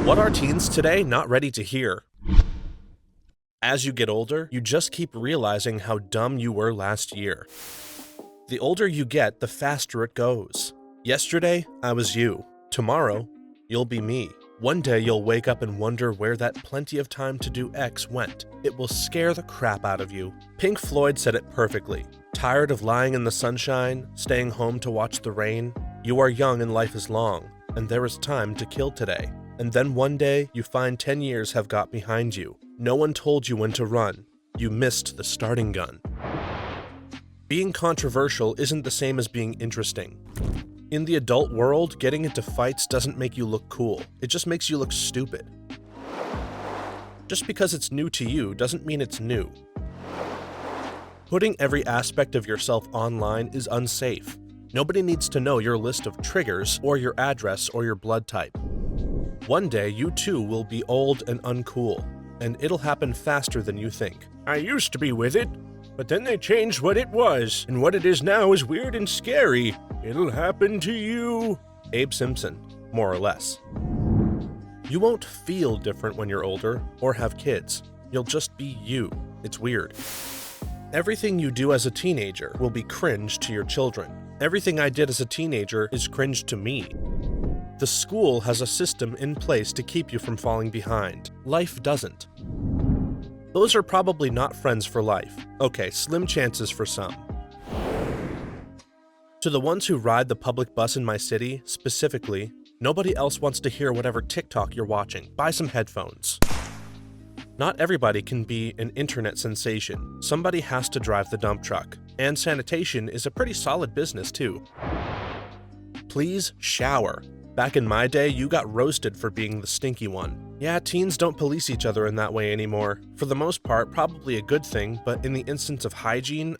What are teens today not ready to hear? As you get older, you just keep realizing how dumb you were last year. The older you get, the faster it goes. Yesterday, I was you. Tomorrow, you'll be me. One day you'll wake up and wonder where that plenty of time to do X went. It will scare the crap out of you. Pink Floyd said it perfectly. Tired of lying in the sunshine, staying home to watch the rain? You are young and life is long, and there is time to kill today. And then one day, you find 10 years have got behind you. No one told you when to run. You missed the starting gun. Being controversial isn't the same as being interesting. In the adult world, getting into fights doesn't make you look cool. It just makes you look stupid. Just because it's new to you doesn't mean it's new. Putting every aspect of yourself online is unsafe. Nobody needs to know your list of triggers, or your address, or your blood type. One day, you too will be old and uncool, and it'll happen faster than you think. I used to be with it, but then they changed what it was, and what it is now is weird and scary. It'll happen to you. Abe Simpson, more or less. You won't feel different when you're older, or have kids. You'll just be you. It's weird. Everything you do as a teenager will be cringe to your children. Everything I did as a teenager is cringe to me. The school has a system in place to keep you from falling behind. Life doesn't. Those are probably not friends for life. Okay, slim chances for some. To the ones who ride the public bus in my city, specifically, nobody else wants to hear whatever TikTok you're watching. Buy some headphones. Not everybody can be an internet sensation. Somebody has to drive the dump truck. And sanitation is a pretty solid business too. Please shower. Back in my day, you got roasted for being the stinky one. Yeah, teens don't police each other in that way anymore. For the most part, probably a good thing, but in the instance of hygiene,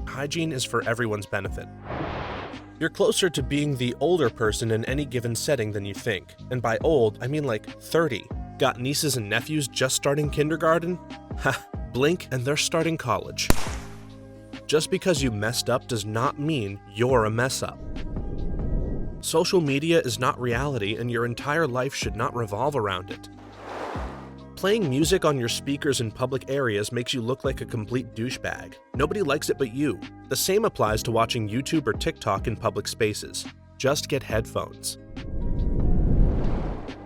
hygiene is for everyone's benefit. You're closer to being the older person in any given setting than you think. And by old, I mean like 30. Got nieces and nephews just starting kindergarten? Ha, blink and they're starting college. Just because you messed up does not mean you're a mess up. Social media is not reality, and your entire life should not revolve around it. Playing music on your speakers in public areas makes you look like a complete douchebag. Nobody likes it but you. The same applies to watching YouTube or TikTok in public spaces. Just get headphones.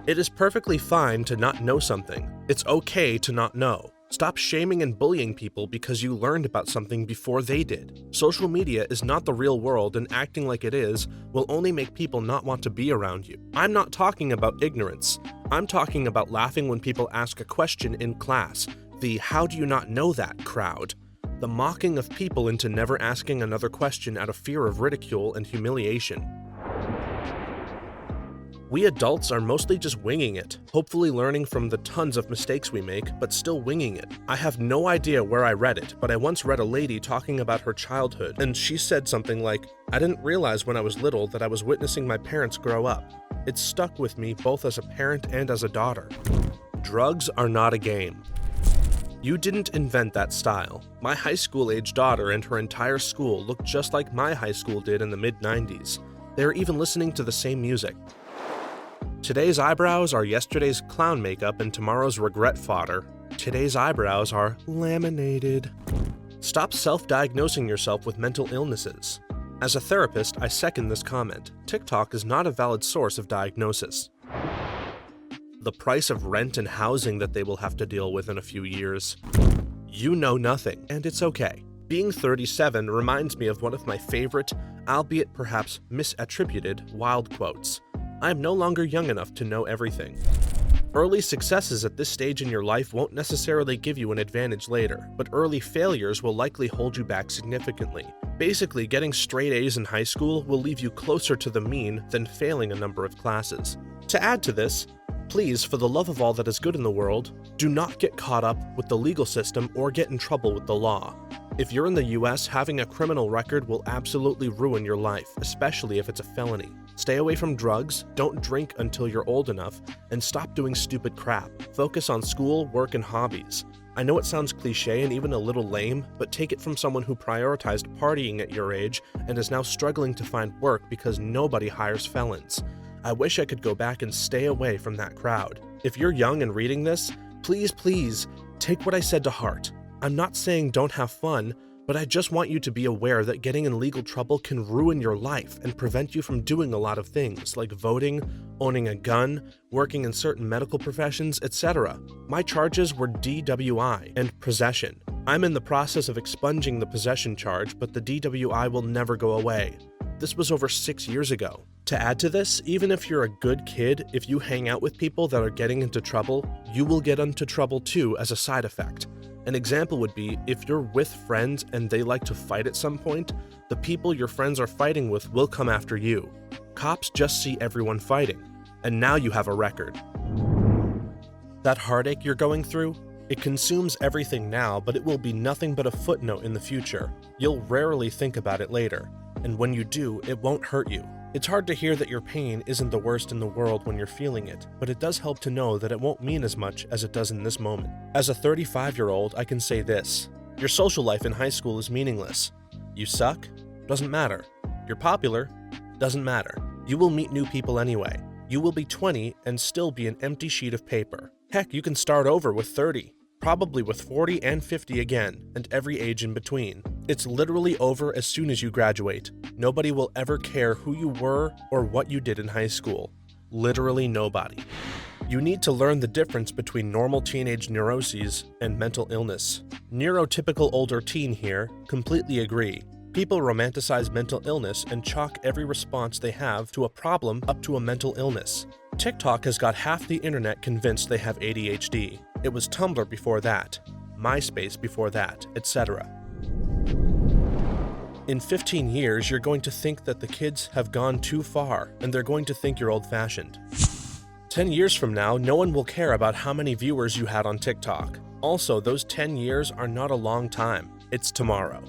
It is perfectly fine to not know something. It's okay to not know. Stop shaming and bullying people because you learned about something before they did. Social media is not the real world, and acting like it is will only make people not want to be around you. I'm not talking about ignorance. I'm talking about laughing when people ask a question in class. The "how do you not know that" crowd. The mocking of people into never asking another question out of fear of ridicule and humiliation. We adults are mostly just winging it, hopefully learning from the tons of mistakes we make, but still winging it. I have no idea where I read it, but I once read a lady talking about her childhood, and she said something like, "I didn't realize when I was little that I was witnessing my parents grow up. It stuck with me both as a parent and as a daughter." Drugs are not a game. You didn't invent that style. My high school-age daughter and her entire school looked just like my high school did in the mid-90s. They were even listening to the same music. Today's eyebrows are yesterday's clown makeup and tomorrow's regret fodder. Today's eyebrows are laminated. Stop self-diagnosing yourself with mental illnesses. As a therapist, I second this comment. TikTok is not a valid source of diagnosis. The price of rent and housing that they will have to deal with in a few years. You know nothing, and it's okay. Being 37 reminds me of one of my favorite, albeit perhaps misattributed, wild quotes. I am no longer young enough to know everything. Early successes at this stage in your life won't necessarily give you an advantage later, but early failures will likely hold you back significantly. Basically, getting straight A's in high school will leave you closer to the mean than failing a number of classes. To add to this, please, for the love of all that is good in the world, do not get caught up with the legal system or get in trouble with the law. If you're in the US, having a criminal record will absolutely ruin your life, especially if it's a felony. Stay away from drugs, don't drink until you're old enough, and stop doing stupid crap. Focus on school, work, and hobbies. I know it sounds cliche and even a little lame, but take it from someone who prioritized partying at your age and is now struggling to find work because nobody hires felons. I wish I could go back and stay away from that crowd. If you're young and reading this, please take what I said to heart. I'm not saying don't have fun, but I just want you to be aware that getting in legal trouble can ruin your life and prevent you from doing a lot of things like voting, owning a gun, working in certain medical professions, etc. My charges were DWI and possession. I'm in the process of expunging the possession charge, but the DWI will never go away. This was over 6 years ago. To add to this, even if you're a good kid, if you hang out with people that are getting into trouble, you will get into trouble too as a side effect. An example would be if you're with friends and they like to fight at some point, the people your friends are fighting with will come after you. Cops just see everyone fighting, and now you have a record. That heartache you're going through, it consumes everything now, but it will be nothing but a footnote in the future. You'll rarely think about it later, and when you do, it won't hurt you. It's hard to hear that your pain isn't the worst in the world when you're feeling it, but it does help to know that it won't mean as much as it does in this moment. As a 35-year-old, I can say this: your social life in high school is meaningless. You suck? Doesn't matter. You're popular? Doesn't matter. You will meet new people anyway. You will be 20 and still be an empty sheet of paper. Heck, you can start over with 30. Probably with 40 and 50 again, and every age in between. It's literally over as soon as you graduate. Nobody will ever care who you were or what you did in high school. Literally nobody. You need to learn the difference between normal teenage neuroses and mental illness. Neurotypical older teen here, completely agree. People romanticize mental illness and chalk every response they have to a problem up to a mental illness. TikTok has got half the internet convinced they have ADHD. It was Tumblr before that, MySpace before that, etc. In 15 years, you're going to think that the kids have gone too far, and they're going to think you're old-fashioned. 10 years from now, no one will care about how many viewers you had on TikTok. Also, those 10 years are not a long time. It's tomorrow.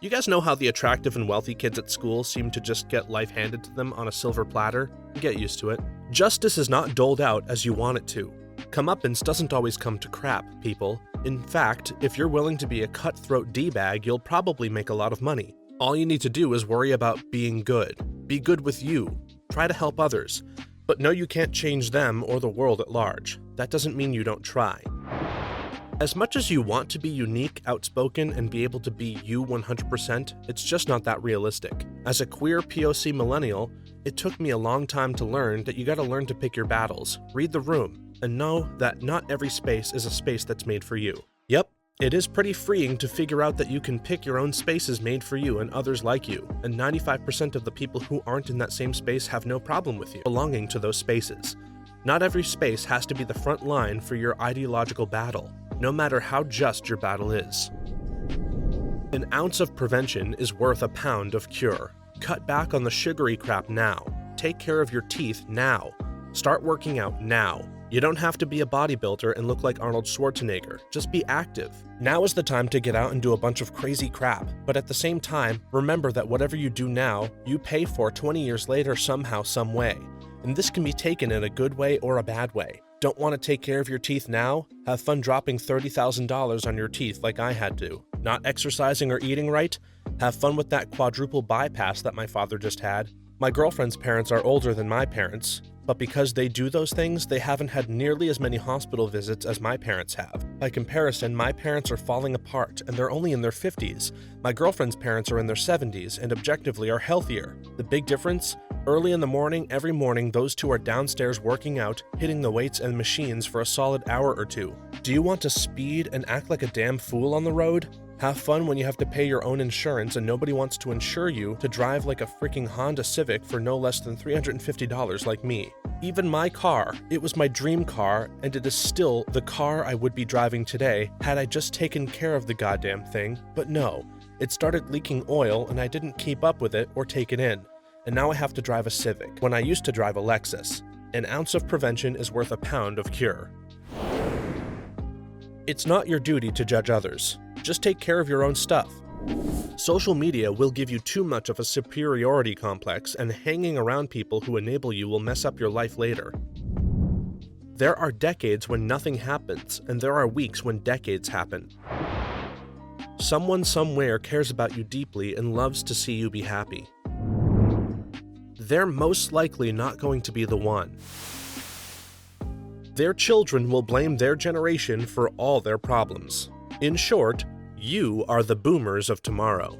You guys know how the attractive and wealthy kids at school seem to just get life handed to them on a silver platter? Get used to it. Justice is not doled out as you want it to. Comeuppance doesn't always come to crap, people. In fact, if you're willing to be a cutthroat D-bag, you'll probably make a lot of money. All you need to do is worry about being good. Be good with you. Try to help others. But know you can't change them or the world at large. That doesn't mean you don't try. As much as you want to be unique, outspoken, and be able to be you 100%, it's just not that realistic. As a queer POC millennial, it took me a long time to learn that you gotta learn to pick your battles, read the room, and know that not every space is a space that's made for you. Yep, it is pretty freeing to figure out that you can pick your own spaces made for you and others like you, and 95% of the people who aren't in that same space have no problem with you belonging to those spaces. Not every space has to be the front line for your ideological battle, no matter how just your battle is. An ounce of prevention is worth a pound of cure. Cut back on the sugary crap now. Take care of your teeth now. Start working out now. You don't have to be a bodybuilder and look like Arnold Schwarzenegger. Just be active. Now is the time to get out and do a bunch of crazy crap. But at the same time, remember that whatever you do now, you pay for 20 years later somehow, some way. And this can be taken in a good way or a bad way. Don't want to take care of your teeth now? Have fun dropping $30,000 on your teeth like I had to. Not exercising or eating right? Have fun with that quadruple bypass that my father just had. My girlfriend's parents are older than my parents, but because they do those things, they haven't had nearly as many hospital visits as my parents have. By comparison, my parents are falling apart, and they're only in their 50s. My girlfriend's parents are in their 70s, and objectively are healthier. The big difference? Early in the morning, every morning, those two are downstairs working out, hitting the weights and machines for a solid hour or two. Do you want to speed and act like a damn fool on the road? Have fun when you have to pay your own insurance and nobody wants to insure you to drive like a freaking Honda Civic for no less than $350 like me. Even my car, it was my dream car, and it is still the car I would be driving today had I just taken care of the goddamn thing, but no. It started leaking oil and I didn't keep up with it or take it in. And now I have to drive a Civic, when I used to drive a Lexus. An ounce of prevention is worth a pound of cure. It's not your duty to judge others. Just take care of your own stuff. Social media will give you too much of a superiority complex, and hanging around people who enable you will mess up your life later. There are decades when nothing happens, and there are weeks when decades happen. Someone somewhere cares about you deeply and loves to see you be happy. They're most likely not going to be the one. Their children will blame their generation for all their problems. In short, you are the boomers of tomorrow.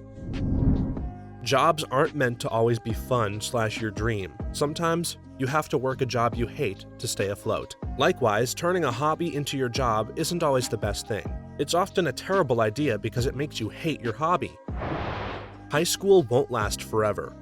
Jobs aren't meant to always be fun/your dream. Sometimes, you have to work a job you hate to stay afloat. Likewise, turning a hobby into your job isn't always the best thing. It's often a terrible idea because it makes you hate your hobby. High school won't last forever.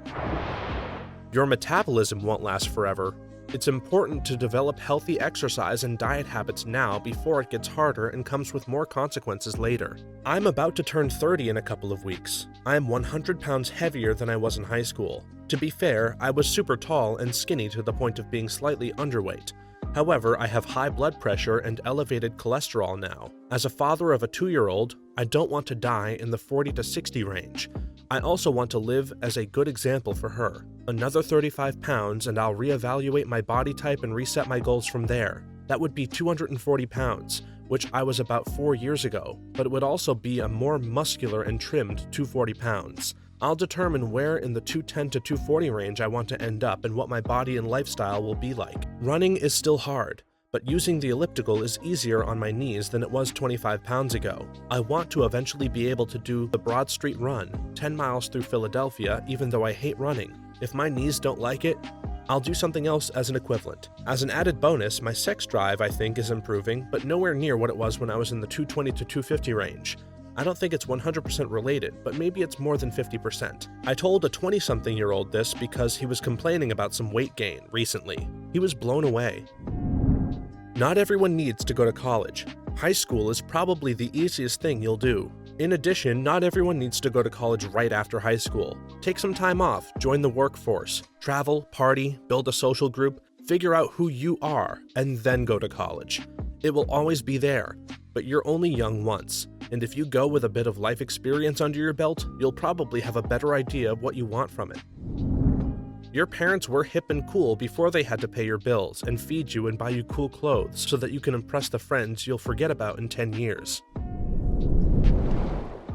Your metabolism won't last forever. It's important to develop healthy exercise and diet habits now before it gets harder and comes with more consequences later. I'm about to turn 30 in a couple of weeks. I am 100 pounds heavier than I was in high school. To be fair, I was super tall and skinny to the point of being slightly underweight. However, I have high blood pressure and elevated cholesterol now. As a father of a 2-year-old, I don't want to die in the 40 to 60 range. I also want to live as a good example for her. Another 35 pounds and I'll reevaluate my body type and reset my goals from there. That would be 240 pounds, which I was about 4 years ago, but it would also be a more muscular and trimmed 240 pounds. I'll determine where in the 210 to 240 range I want to end up and what my body and lifestyle will be like. Running is still hard, but using the elliptical is easier on my knees than it was 25 pounds ago. I want to eventually be able to do the Broad Street Run, 10 miles through Philadelphia, even though I hate running. If my knees don't like it, I'll do something else as an equivalent. As an added bonus, my sex drive, I think, is improving, but nowhere near what it was when I was in the 220 to 250 range. I don't think it's 100% related, but maybe it's more than 50%. I told a 20-something-year-old this because he was complaining about some weight gain recently. He was blown away. Not everyone needs to go to college. High school is probably the easiest thing you'll do. In addition, not everyone needs to go to college right after high school. Take some time off, join the workforce, travel, party, build a social group, figure out who you are, and then go to college. It will always be there, but you're only young once, and if you go with a bit of life experience under your belt, you'll probably have a better idea of what you want from it. Your parents were hip and cool before they had to pay your bills and feed you and buy you cool clothes so that you can impress the friends you'll forget about in 10 years.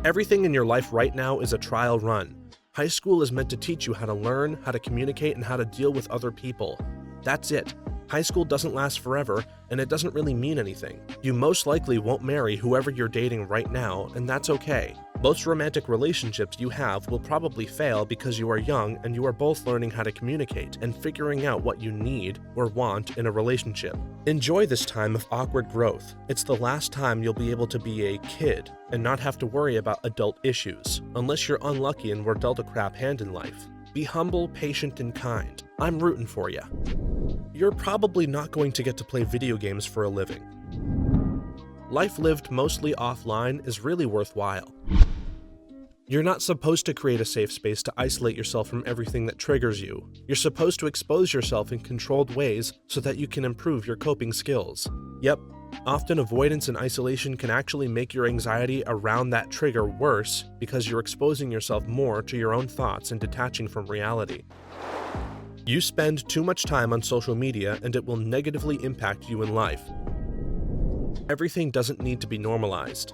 Everything in your life right now is a trial run. High school is meant to teach you how to learn, how to communicate, and how to deal with other people. That's it. High school doesn't last forever, and it doesn't really mean anything. You most likely won't marry whoever you're dating right now, and that's okay. Most romantic relationships you have will probably fail because you are young and you are both learning how to communicate and figuring out what you need or want in a relationship. Enjoy this time of awkward growth. It's the last time you'll be able to be a kid and not have to worry about adult issues, unless you're unlucky and were dealt a crap hand in life. Be humble, patient, and kind. I'm rooting for you. You're probably not going to get to play video games for a living. Life lived mostly offline is really worthwhile. You're not supposed to create a safe space to isolate yourself from everything that triggers you. You're supposed to expose yourself in controlled ways so that you can improve your coping skills. Yep, often avoidance and isolation can actually make your anxiety around that trigger worse because you're exposing yourself more to your own thoughts and detaching from reality. You spend too much time on social media and it will negatively impact you in life. Everything doesn't need to be normalized.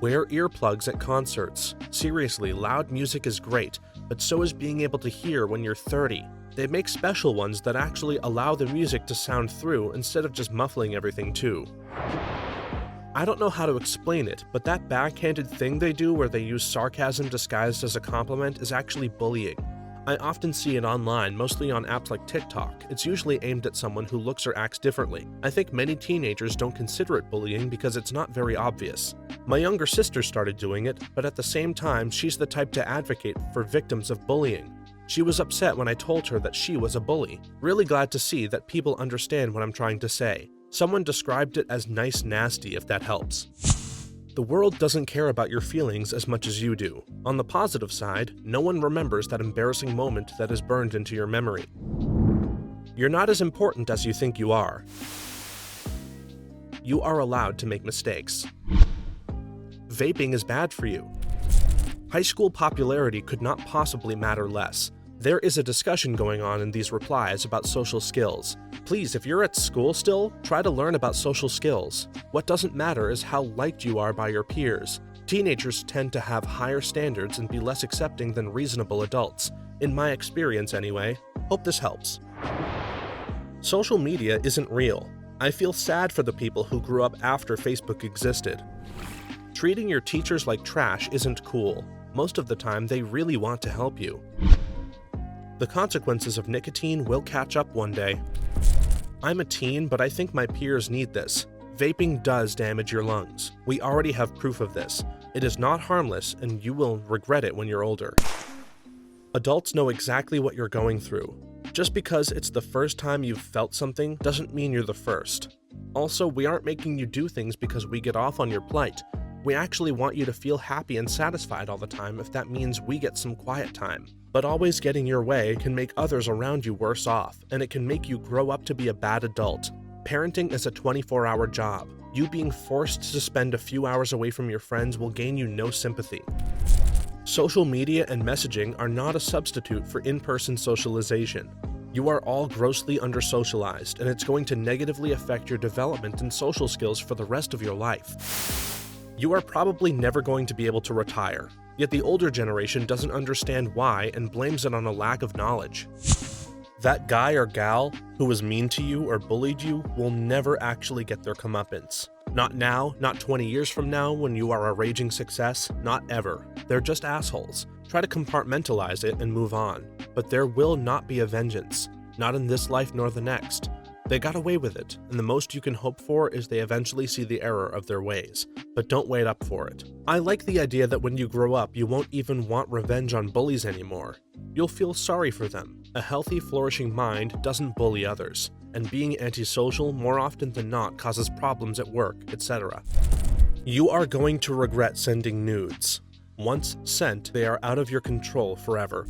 Wear earplugs at concerts. Seriously, loud music is great, but so is being able to hear when you're 30. They make special ones that actually allow the music to sound through instead of just muffling everything too. I don't know how to explain it, but that backhanded thing they do where they use sarcasm disguised as a compliment is actually bullying. I often see it online, mostly on apps like TikTok. It's usually aimed at someone who looks or acts differently. I think many teenagers don't consider it bullying because it's not very obvious. My younger sister started doing it, but at the same time, she's the type to advocate for victims of bullying. She was upset when I told her that she was a bully. Really glad to see that people understand what I'm trying to say. Someone described it as nice nasty, if that helps. The world doesn't care about your feelings as much as you do. On the positive side, no one remembers that embarrassing moment that is burned into your memory. You're not as important as you think you are. You are allowed to make mistakes. Vaping is bad for you. High school popularity could not possibly matter less. There is a discussion going on in these replies about social skills. Please, if you're at school still, try to learn about social skills. What doesn't matter is how liked you are by your peers. Teenagers tend to have higher standards and be less accepting than reasonable adults. In my experience anyway. Hope this helps. Social media isn't real. I feel sad for the people who grew up after Facebook existed. Treating your teachers like trash isn't cool. Most of the time, they really want to help you. The consequences of nicotine will catch up one day. I'm a teen, but I think my peers need this. Vaping does damage your lungs. We already have proof of this. It is not harmless, and you will regret it when you're older. Adults know exactly what you're going through. Just because it's the first time you've felt something doesn't mean you're the first. Also, we aren't making you do things because we get off on your plight. We actually want you to feel happy and satisfied all the time if that means we get some quiet time. But always getting your way can make others around you worse off, and it can make you grow up to be a bad adult. Parenting is a 24-hour job. You being forced to spend a few hours away from your friends will gain you no sympathy. Social media and messaging are not a substitute for in-person socialization. You are all grossly under-socialized, and it's going to negatively affect your development and social skills for the rest of your life. You are probably never going to be able to retire, yet the older generation doesn't understand why and blames it on a lack of knowledge. That guy or gal who was mean to you or bullied you will never actually get their comeuppance. Not now, not 20 years from now when you are a raging success, not ever. They're just assholes. Try to compartmentalize it and move on. But there will not be a vengeance. Not in this life nor the next. They got away with it, and the most you can hope for is they eventually see the error of their ways. But don't wait up for it. I like the idea that when you grow up, you won't even want revenge on bullies anymore. You'll feel sorry for them. A healthy, flourishing mind doesn't bully others, and being antisocial more often than not causes problems at work, etc. You are going to regret sending nudes. Once sent, they are out of your control forever.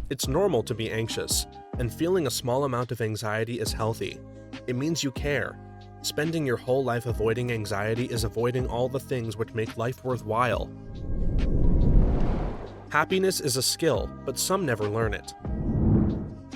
It's normal to be anxious, and feeling a small amount of anxiety is healthy. It means you care. Spending your whole life avoiding anxiety is avoiding all the things which make life worthwhile. Happiness is a skill, but some never learn it.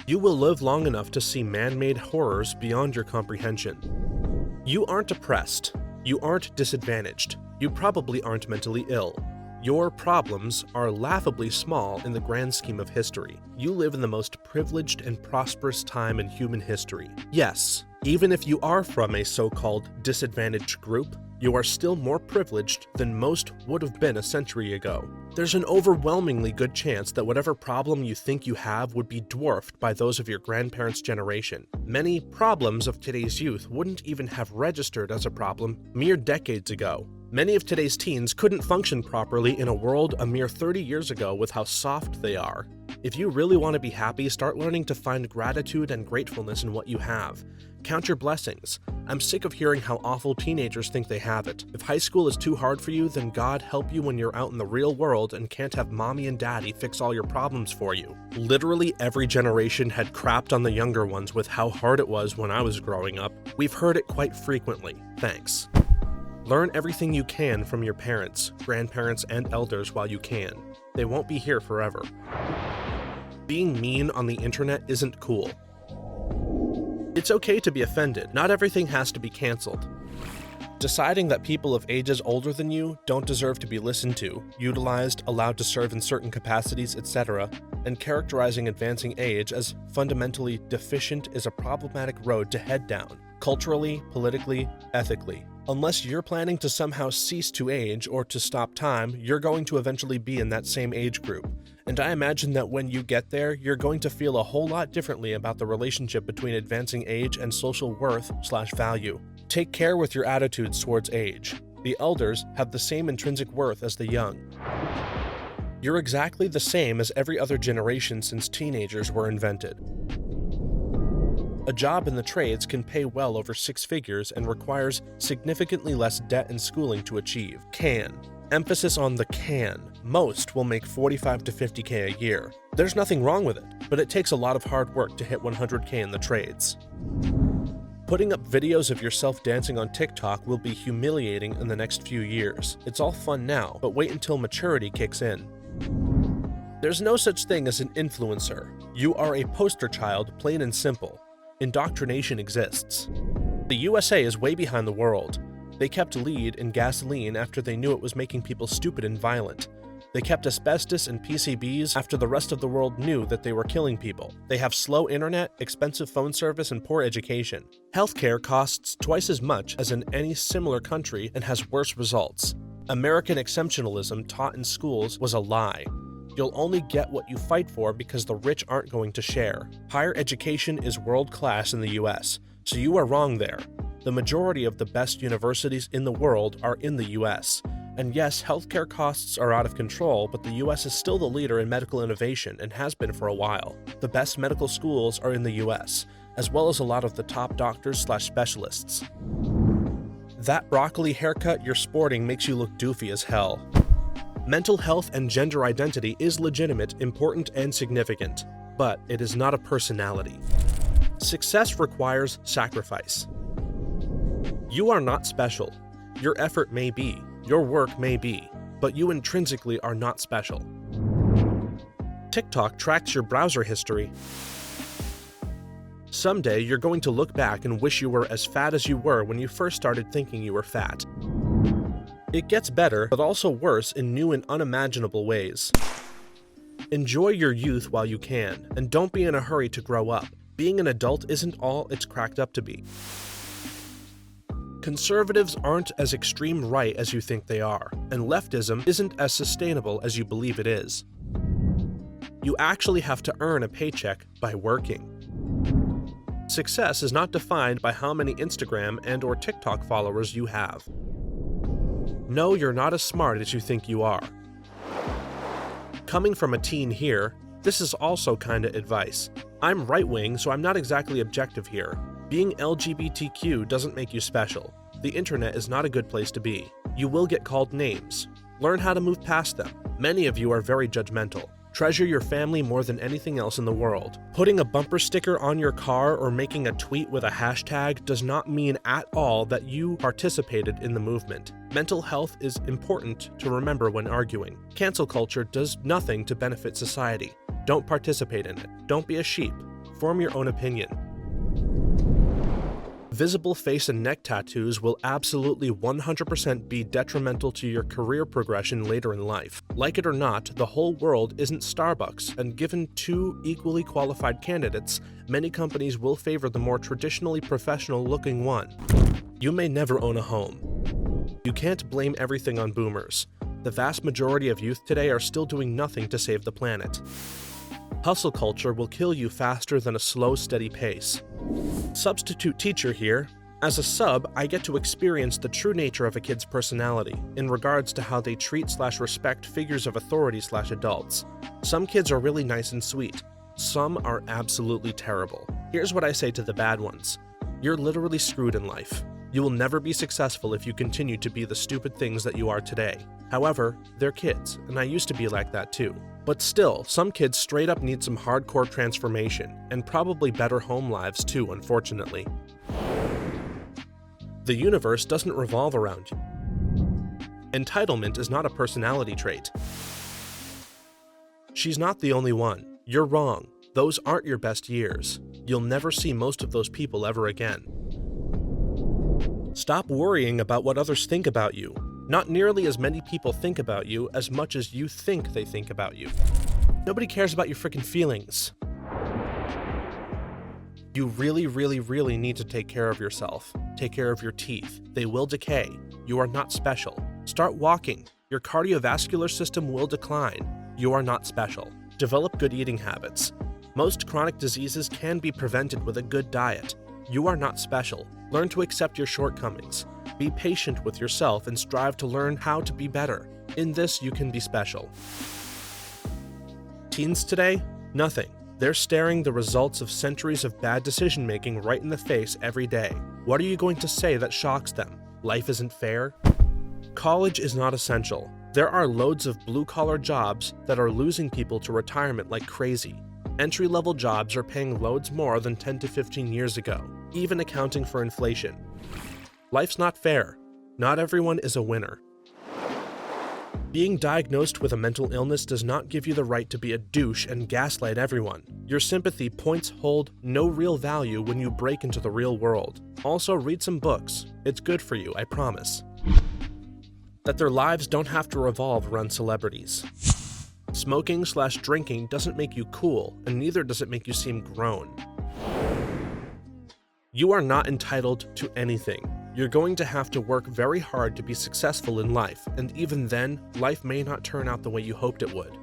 You will live long enough to see man-made horrors beyond your comprehension. You aren't oppressed. You aren't disadvantaged. You probably aren't mentally ill. Your problems are laughably small in the grand scheme of history. You live in the most privileged and prosperous time in human history. Yes, even if you are from a so-called disadvantaged group, you are still more privileged than most would have been a century ago. There's an overwhelmingly good chance that whatever problem you think you have would be dwarfed by those of your grandparents' generation. Many problems of today's youth wouldn't even have registered as a problem mere decades ago. Many of today's teens couldn't function properly in a world a mere 30 years ago with how soft they are. If you really want to be happy, start learning to find gratitude and gratefulness in what you have. Count your blessings. I'm sick of hearing how awful teenagers think they have it. If high school is too hard for you, then God help you when you're out in the real world and can't have mommy and daddy fix all your problems for you. Literally every generation had crapped on the younger ones with how hard it was when I was growing up. We've heard it quite frequently. Thanks. Learn everything you can from your parents, grandparents, and elders while you can. They won't be here forever. Being mean on the internet isn't cool. It's okay to be offended. Not everything has to be canceled. Deciding that people of ages older than you don't deserve to be listened to, utilized, allowed to serve in certain capacities, etc., and characterizing advancing age as fundamentally deficient is a problematic road to head down, culturally, politically, ethically. Unless you're planning to somehow cease to age or to stop time, you're going to eventually be in that same age group. And I imagine that when you get there, you're going to feel a whole lot differently about the relationship between advancing age and social worth/value. Take care with your attitudes towards age. The elders have the same intrinsic worth as the young. You're exactly the same as every other generation since teenagers were invented. A job in the trades can pay well over 6 figures and requires significantly less debt and schooling to achieve. Can. Emphasis on the can. Most will make $45 to $50K a year. There's nothing wrong with it, but it takes a lot of hard work to hit $100K in the trades. Putting up videos of yourself dancing on TikTok will be humiliating in the next few years. It's all fun now, but wait until maturity kicks in. There's no such thing as an influencer. You are a poster child, plain and simple. Indoctrination exists. The USA is way behind the world. They kept lead in gasoline after they knew it was making people stupid and violent. They kept asbestos in PCBs after the rest of the world knew that they were killing people. They have slow internet, expensive phone service, and poor education. Healthcare costs twice as much as in any similar country and has worse results. American exceptionalism taught in schools was a lie. You'll only get what you fight for because the rich aren't going to share. Higher education is world-class in the US, so you are wrong there. The majority of the best universities in the world are in the US. And yes, healthcare costs are out of control, but the US is still the leader in medical innovation and has been for a while. The best medical schools are in the US, as well as a lot of the top doctors/specialists. That broccoli haircut you're sporting makes you look doofy as hell. Mental health and gender identity is legitimate, important, and significant, but it is not a personality. Success requires sacrifice. You are not special. Your effort may be. Your work may be, but you intrinsically are not special. TikTok tracks your browser history. Someday, you're going to look back and wish you were as fat as you were when you first started thinking you were fat. It gets better, but also worse in new and unimaginable ways. Enjoy your youth while you can, and don't be in a hurry to grow up. Being an adult isn't all it's cracked up to be. Conservatives aren't as extreme right as you think they are, and leftism isn't as sustainable as you believe it is. You actually have to earn a paycheck by working. Success is not defined by how many Instagram and/or TikTok followers you have. No, you're not as smart as you think you are. Coming from a teen here, this is also kinda advice. I'm right-wing, so I'm not exactly objective here. Being LGBTQ doesn't make you special. The internet is not a good place to be. You will get called names. Learn how to move past them. Many of you are very judgmental. Treasure your family more than anything else in the world. Putting a bumper sticker on your car or making a tweet with a hashtag does not mean at all that you participated in the movement. Mental health is important to remember when arguing. Cancel culture does nothing to benefit society. Don't participate in it. Don't be a sheep. Form your own opinion. Visible face and neck tattoos will absolutely 100% be detrimental to your career progression later in life. Like it or not, the whole world isn't Starbucks, and given two equally qualified candidates, many companies will favor the more traditionally professional-looking one. You may never own a home. You can't blame everything on boomers. The vast majority of youth today are still doing nothing to save the planet. Hustle culture will kill you faster than a slow, steady pace. Substitute teacher here. As a sub, I get to experience the true nature of a kid's personality in regards to how they treat/respect figures of authority/adults. Some kids are really nice and sweet. Some are absolutely terrible. Here's what I say to the bad ones. You're literally screwed in life. You will never be successful if you continue to be the stupid things that you are today. However, they're kids, and I used to be like that too. But still, some kids straight up need some hardcore transformation, and probably better home lives too, unfortunately. The universe doesn't revolve around you. Entitlement is not a personality trait. She's not the only one. You're wrong. Those aren't your best years. You'll never see most of those people ever again. Stop worrying about what others think about you. Not nearly as many people think about you as much as you think they think about you. Nobody cares about your freaking feelings. You really need to take care of yourself. Take care of your teeth. They will decay. You are not special. Start walking. Your cardiovascular system will decline. You are not special. Develop good eating habits. Most chronic diseases can be prevented with a good diet. You are not special. Learn to accept your shortcomings. Be patient with yourself and strive to learn how to be better. In this, you can be special. Teens today? Nothing. They're staring the results of centuries of bad decision-making right in the face every day. What are you going to say that shocks them? Life isn't fair? College is not essential. There are loads of blue-collar jobs that are losing people to retirement like crazy. Entry-level jobs are paying loads more than 10 to 15 years ago, even accounting for inflation. Life's not fair. Not everyone is a winner. Being diagnosed with a mental illness does not give you the right to be a douche and gaslight everyone. Your sympathy points hold no real value when you break into the real world. Also, read some books. It's good for you, I promise. that their lives don't have to revolve around celebrities. Smoking/drinking doesn't make you cool, and neither does it make you seem grown. You are not entitled to anything. You're going to have to work very hard to be successful in life, and even then, life may not turn out the way you hoped it would.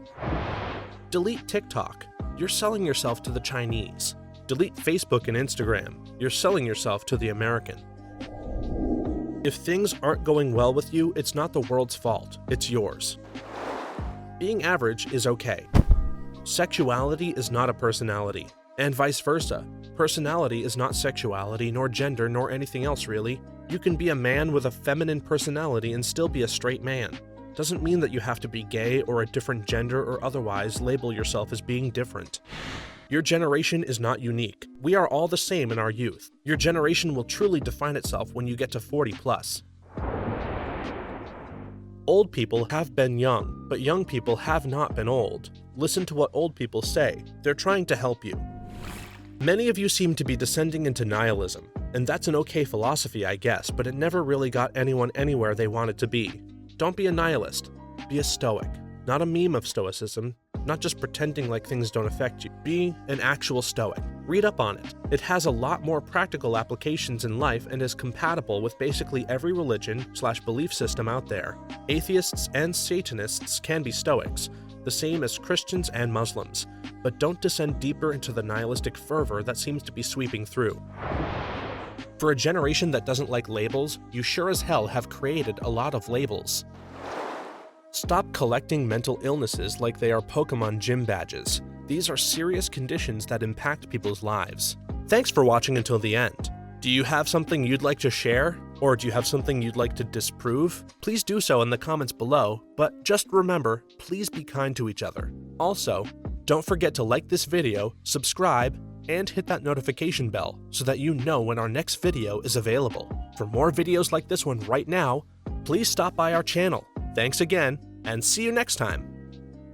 Delete TikTok. You're selling yourself to the Chinese. Delete Facebook and Instagram. You're selling yourself to the American. If things aren't going well with you, it's not the world's fault, it's yours. Being average is okay. Sexuality is not a personality, and vice versa. Personality is not sexuality, nor gender, nor anything else really. You can be a man with a feminine personality and still be a straight man. Doesn't mean that you have to be gay or a different gender or otherwise label yourself as being different. Your generation is not unique. We are all the same in our youth. Your generation will truly define itself when you get to 40 plus. Old people have been young, but young people have not been old. Listen to what old people say. They're trying to help you. Many of you seem to be descending into nihilism, and that's an okay philosophy, I guess, but it never really got anyone anywhere they wanted to be. Don't be a nihilist. Be a stoic. Not a meme of stoicism, not just pretending like things don't affect you. Be an actual stoic. Read up on it. It has a lot more practical applications in life and is compatible with basically every religion/belief system out there. Atheists and Satanists can be stoics, the same as Christians and Muslims, but don't descend deeper into the nihilistic fervor that seems to be sweeping through. For a generation that doesn't like labels, you sure as hell have created a lot of labels. Stop collecting mental illnesses like they are Pokemon gym badges. These are serious conditions that impact people's lives. Thanks for watching until the end. Do you have something you'd like to share? Or do you have something you'd like to disprove? Please do so in the comments below, but just remember, please be kind to each other. Also, don't forget to like this video, subscribe, and hit that notification bell so that you know when our next video is available. For more videos like this one right now, please stop by our channel. Thanks again, and see you next time.